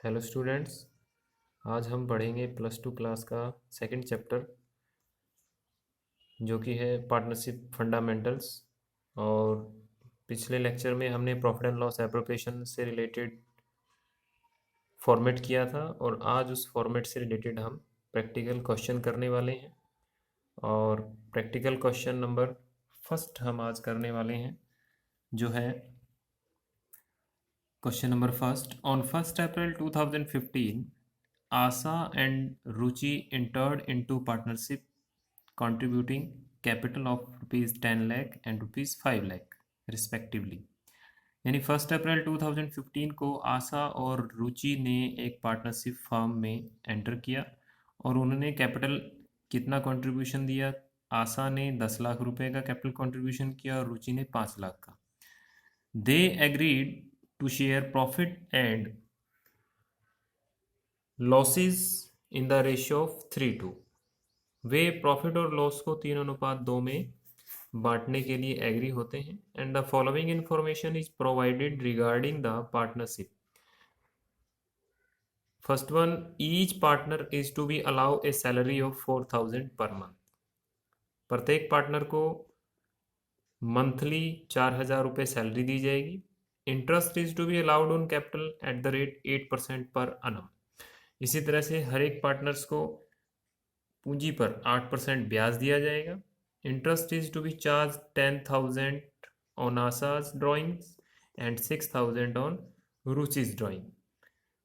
Hello students. आज हम पढ़ेंगे +2 क्लास का सेकंड चैप्टर जो कि है पार्टनरशिप फंडामेंटल्स। और पिछले लेक्चर में हमने प्रॉफिट एंड लॉस एप्रोप्रिएशन से रिलेटेड फॉर्मेट किया था और आज उस फॉर्मेट से रिलेटेड हम प्रैक्टिकल क्वेश्चन करने वाले हैं। और प्रैक्टिकल क्वेश्चन नंबर फर्स्ट हम आज करने वाले हैं जो है question number first. On 1 April 2015 Asha and Ruchi entered into partnership contributing capital of ₹10 lakh and ₹5 lakh respectively। यानी 1 अप्रैल 2015 को आशा और रुचि ने एक पार्टनरशिप फर्म में एंटर किया और उन्होंने कैपिटल कितना कंट्रीब्यूशन दिया। आशा ने 10 लाख रुपए का कैपिटल कंट्रीब्यूशन किया और रुचि ने 5 लाख का। They agreed to share profit and losses in the ratio of 3:2। वे प्रॉफिट और लॉस को 3:2 में बांटने के लिए एग्री होते हैं। And the following information is provided regarding the partnership. First one, each partner is to be allow a salary of 4,000 per month. प्रत्येक पार्टनर को मंथली 4,000 रुपये सैलरी दी जाएगी। Interest is to be allowed on capital at the rate 8% per annum। इसी तरह से हर एक partners को पूंजी पर 8% ब्याज दिया जाएगा। Interest is to be charge 10,000 on Asha's drawings and 6,000 on Ruchi's drawing.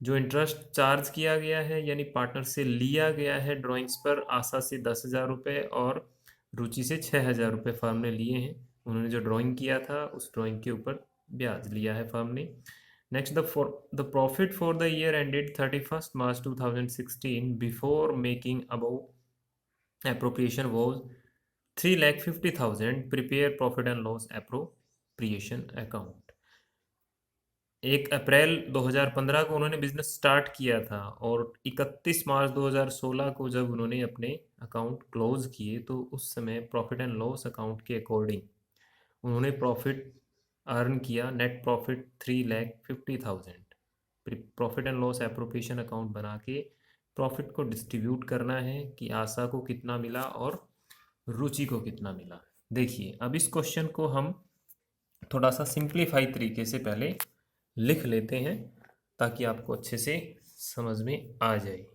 जो इंटरेस्ट चार्ज किया गया है यानी पार्टनर से लिया गया है ड्राइंग्स पर, आशा से 10,000 रुपये और रुचि से 6,000 रुपये फर्म ने लिए हैं। उन्होंने जो ड्राइंग किया था उस ड्राइंग के ऊपर ब्याज लिया है फर्म ने। Next, the profit for the year ended 31 March 2016 before making above appropriation was 3,50,000। Prepare profit and loss appropriation account. 1 अप्रैल 2015 को उन्होंने बिजनेस स्टार्ट किया था और 31 मार्च 2016 को जब उन्होंने अपने अकाउंट क्लोज किए तो उस समय प्रॉफिट एंड लॉस अकाउंट के अकॉर्डिंग उन्होंने प्रॉफिट अर्न किया। Net profit 3,50,000। Profit and loss appropriation account बना के प्रॉफिट को डिस्ट्रीब्यूट करना है कि आशा को कितना मिला और रुचि को कितना मिला। देखिए, अब इस क्वेश्चन को हम थोड़ा सा सिंप्लीफाई तरीके से पहले लिख लेते हैं ताकि आपको अच्छे से समझ में आ जाए।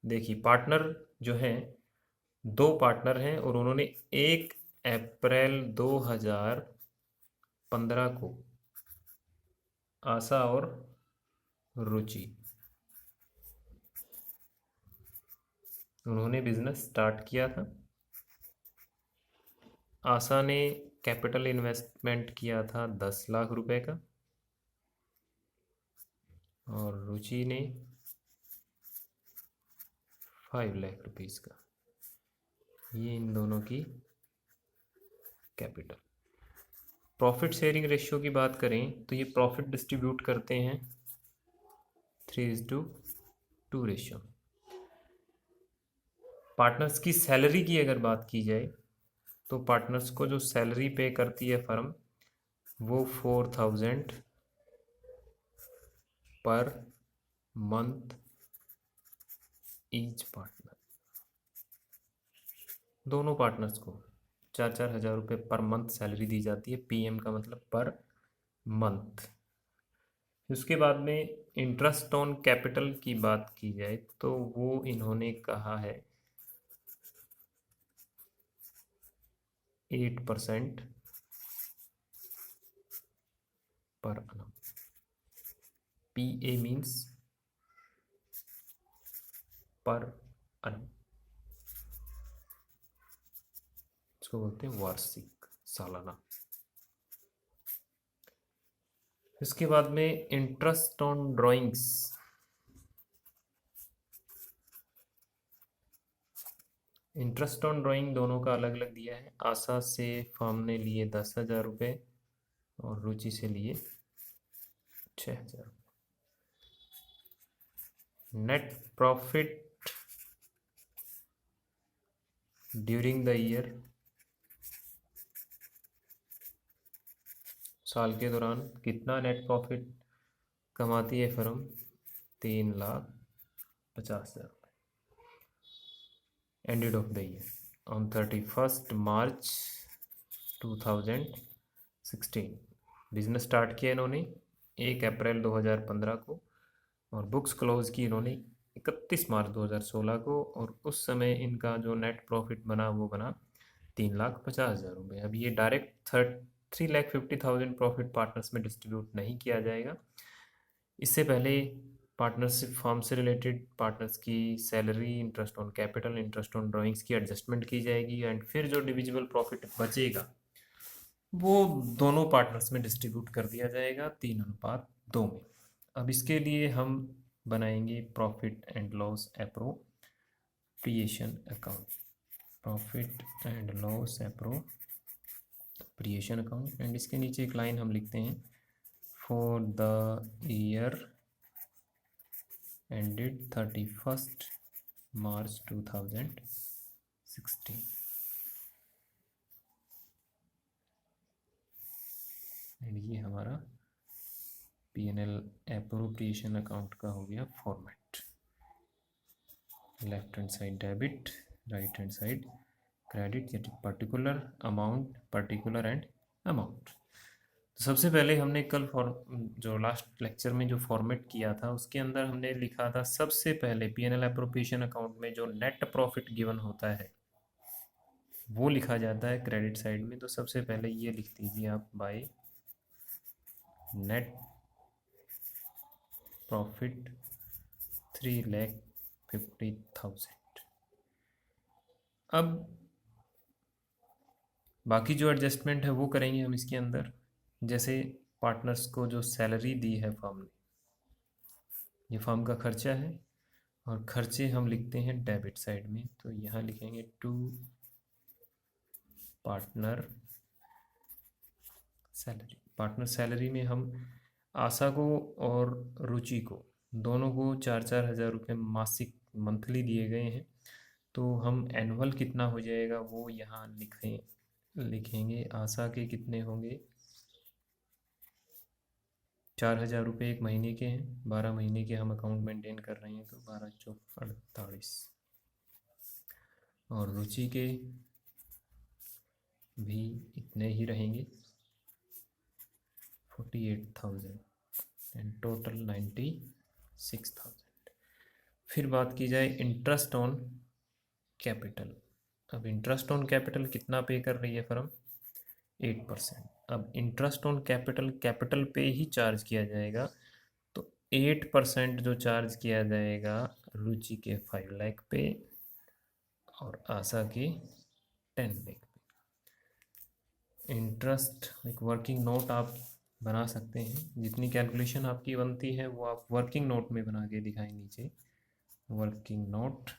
देखिए, पार्टनर जो है, 2 पार्टनर हैं और उन्होंने 1 अप्रैल 2015 को आशा और रुचि उन्होंने बिजनेस स्टार्ट किया था। आशा ने कैपिटल इन्वेस्टमेंट किया था 10 लाख रुपए का और रुचि ने 5 लाख रुपीस का। ये इन दोनों की कैपिटल। प्रॉफिट शेयरिंग रेशियो की बात करें तो ये प्रॉफिट डिस्ट्रीब्यूट करते हैं 3:2 रेशियो। पार्टनर्स की सैलरी की अगर बात की जाए तो पार्टनर्स को जो सैलरी पे करती है फर्म वो 4,000 पर मंथ ईच पार्टनर। दोनों पार्टनर्स को 4-4 हज़ार रुपये पर मंथ सैलरी दी जाती है। PM का मतलब पर मंथ। उसके बाद में इंटरेस्ट ऑन कैपिटल की बात की जाए तो वो इन्होंने कहा है 8% पर annum। PA मीन्स पर annum, इसको बोलते हैं वार्षिक, सालाना। इसके बाद में interest on drawings. Interest on drawing दोनों का अलग अलग दिया है। आशा से फर्म ने लिए 10,000 रुपये और रुचि से लिए 6,000। Net profit during the year, साल के दौरान कितना नेट प्रॉफिट कमाती है firm? 3,50,000 ended of the year on 31st March 2016। Business start किया इन्होंने 1 अप्रैल 2015 को और बुक्स क्लोज की इन्होंने 31 मार्च 2016 को, और उस समय इनका जो नेट प्रॉफिट बना वो बना 3,50,000 रुपये। अब ये डायरेक्ट 3,50,000 प्रॉफिट पार्टनर्स में डिस्ट्रीब्यूट नहीं किया जाएगा। इससे पहले पार्टनरशिप फॉर्म से रिलेटेड पार्टनर्स की salary, interest on capital, interest on drawings की एडजस्टमेंट की जाएगी, एंड फिर जो डिविजिबल प्रॉफिट बचेगा वो दोनों पार्टनर्स में डिस्ट्रीब्यूट कर दिया जाएगा 3:2 में। अब इसके लिए हम बनाएंगे profit and loss appropriation account, profit and loss appropriation account, and इसके नीचे एक लाइन हम लिखते हैं for the year ended 31st March 2016। And ये हमारा P&L एप्रोप्रिएशन अकाउंट का हो गया format. Left hand side debit, right hand side credit, यानी particular amount, particular and amount. तो सबसे पहले हमने कल जो लास्ट लेक्चर में जो फॉर्मेट किया था उसके अंदर हमने लिखा था सबसे पहले P&L एप्रोप्रिएशन अकाउंट में जो नेट प्रॉफिट गिवन होता है वो लिखा जाता है क्रेडिट साइड में। तो सबसे पहले ये लिख दीजिए आप, बाय नेट प्रॉफिट 3,50,000। अब बाकी जो एडजस्टमेंट है वो करेंगे हम इसके अंदर। जैसे पार्टनर्स को जो सैलरी दी है फर्म ने, ये फर्म का खर्चा है और खर्चे हम लिखते हैं डेबिट साइड में। तो यहाँ लिखेंगे to partner salary. Partner salary में हम आशा को और रुचि को दोनों को 4-4 हज़ार रुपये मासिक मंथली दिए गए हैं। तो हम एनुअल कितना हो जाएगा वो यहाँ लिखेंगे। आशा के कितने होंगे, 4,000 रुपये एक महीने के हैं, 12 महीने के हम अकाउंट मेंटेन कर रहे हैं, तो 12 चौक 48। और रुचि के भी इतने ही रहेंगे 48,000 एंड टोटल 96,000। फिर बात की जाए इंटरेस्ट ऑन कैपिटल। अब इंटरेस्ट ऑन कैपिटल कितना पे कर रही है फर्म, 8%। अब इंटरेस्ट ऑन कैपिटल पे ही चार्ज किया जाएगा, तो 8% जो चार्ज किया जाएगा रुचि के 5 लाख पे और आशा के 10 लाख पे। इंटरेस्ट एक वर्किंग नोट आप बना सकते हैं, जितनी कैलकुलेशन आपकी बनती है वो आप वर्किंग नोट में बना के दिखाएं नीचे। Working note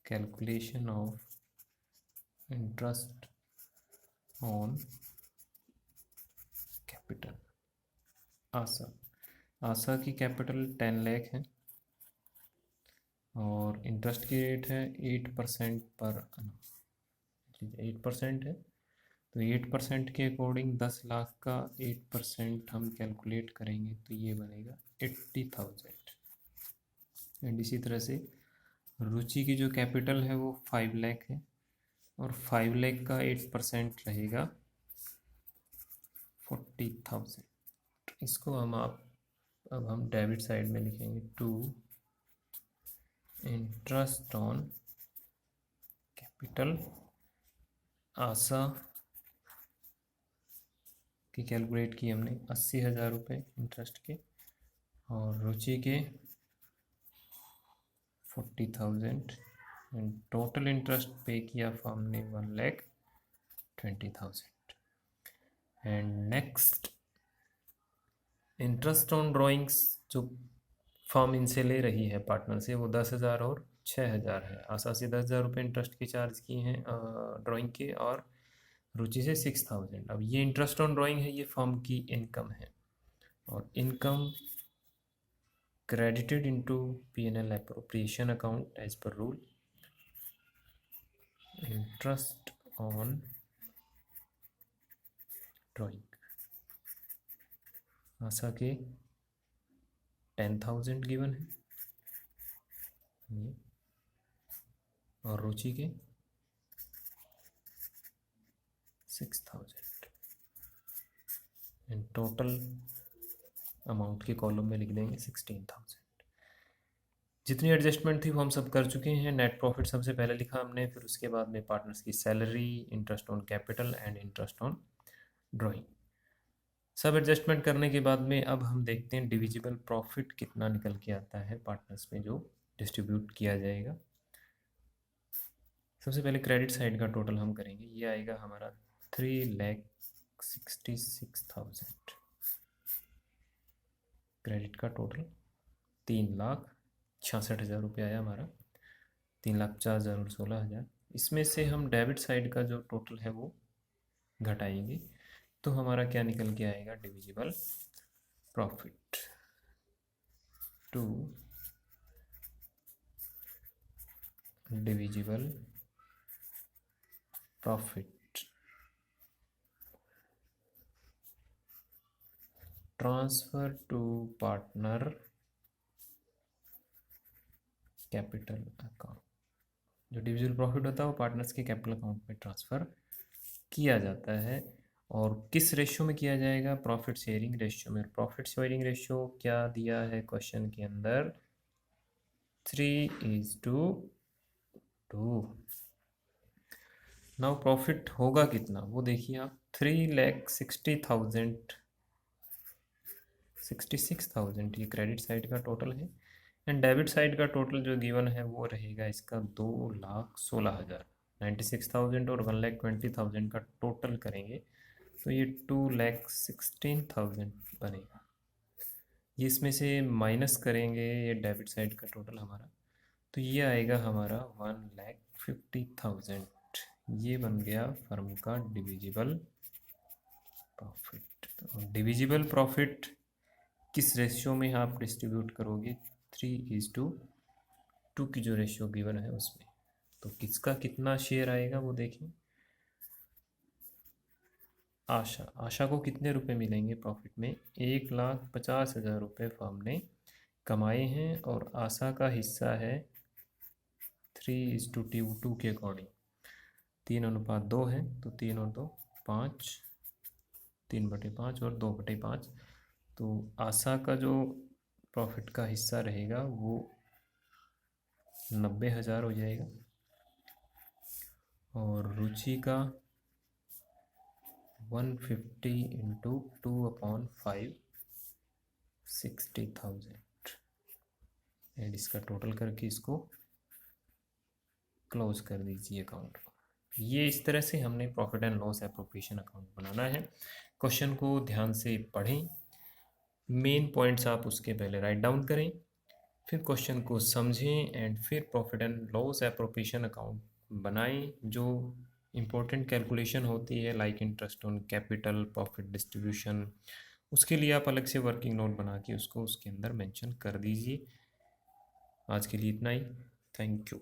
calculation of interest on capital. Asha की कैपिटल 10 लाख है और इंटरेस्ट की रेट है 8% पर annum। 8% है, तो 8% के अकॉर्डिंग 10 लाख का 8% हम कैलकुलेट करेंगे तो ये बनेगा 80,000। एंड इसी तरह से रुचि की जो कैपिटल है वो 5 लाख है और 5 लाख का 8% रहेगा 40,000। इसको अब हम डेबिट साइड में लिखेंगे to interest on capital. Asha की कैलकुलेट की हमने 80,000 रुपये इंटरेस्ट के और रुचि के 40,000 एंड टोटल इंटरेस्ट पे किया फर्म ने 1,20,000। And next interest on drawings जो फर्म इनसे ले रही है पार्टनर से वो 10,000 और 6,000 है। आशा से 10,000 रुपये इंटरेस्ट के चार्ज किए हैं ड्राइंग के और रुचि से 6,000। अब ये इंटरेस्ट ऑन ड्राइंग है, ये फर्म की इनकम है और income credited into P&L appropriation account as per rule। Interest on drawing आशा के 10,000 गिवन है ये, और रुचि के 6,000। एंड टोटल अमाउंट के कॉलम में लिख देंगे 16,000। जितनी एडजस्टमेंट थी वो हम सब कर चुके हैं। नेट प्रॉफिट सबसे पहले लिखा हमने, फिर उसके बाद में पार्टनर्स की salary, interest on capital and interest on drawing. सब एडजस्टमेंट करने के बाद में अब हम देखते हैं डिविजिबल प्रॉफिट कितना निकल के आता है पार्टनर्स में जो डिस्ट्रीब्यूट किया जाएगा। सबसे पहले क्रेडिट साइड का टोटल हम करेंगे, ये आएगा हमारा 3,66,000। क्रेडिट का टोटल 3,66,000 रुपये आया हमारा, 3,50,000 और 16,000। इसमें से हम डेबिट साइड का जो टोटल है वो घटाएंगे, तो हमारा क्या निकल के आएगा, divisible profit to divisible profit transfer to partner capital account. जो डिविजिबल प्रॉफिट होता है वो पार्टनर्स के कैपिटल अकाउंट में ट्रांसफ़र किया जाता है। और किस रेशियो में किया जाएगा, प्रॉफिट शेयरिंग रेशियो में। प्रॉफिट शेयरिंग रेशियो क्या दिया है क्वेश्चन के अंदर, 3:2। नाउ प्रॉफिट होगा कितना वो देखिए आप, 3,66,000 ये क्रेडिट साइड का टोटल है। एंड डेबिट साइड का टोटल जो गिवन है वो रहेगा इसका 2,16,000। 96,000 और 1,20,000 का टोटल करेंगे तो ये 2,16,000 बनेगा। ये इसमें से माइनस करेंगे ये डेबिट साइड का टोटल हमारा, तो ये आएगा हमारा 1,50,000। ये बन गया फर्म का डिविजिबल प्रॉफिट। डिविजिबल प्रॉफिट किस रेशियो में आप डिस्ट्रीब्यूट करोगे, 3:2 की जो रेशियो गिवन है उसमें। तो किसका कितना शेयर आएगा वो देखें। आशा को कितने रुपए मिलेंगे प्रॉफिट में, 1,50,000 रुपये फर्म ने कमाए हैं, और आशा का हिस्सा है 3:2 के अकॉर्डिंग 3:2 है, तो 3 और 2 5, 3/5 और 2/5। तो आशा का जो प्रॉफिट का हिस्सा रहेगा वो 90,000 हो जाएगा, और रुचि का 150 इंटू 2/5 60,000। एंड इसका टोटल करके इसको क्लोज कर दीजिए अकाउंट। ये इस तरह से हमने profit and loss appropriation account बनाना है। क्वेश्चन को ध्यान से पढ़ें, मेन पॉइंट्स आप उसके पहले राइट डाउन करें, फिर क्वेश्चन को समझें, एंड फिर profit and loss appropriation account बनाएं। जो इम्पोर्टेंट कैलकुलेशन होती है like interest on capital, profit distribution, उसके लिए आप अलग से वर्किंग नोट बना के उसको उसके अंदर मेंशन कर दीजिए। आज के लिए इतना ही, थैंक यू।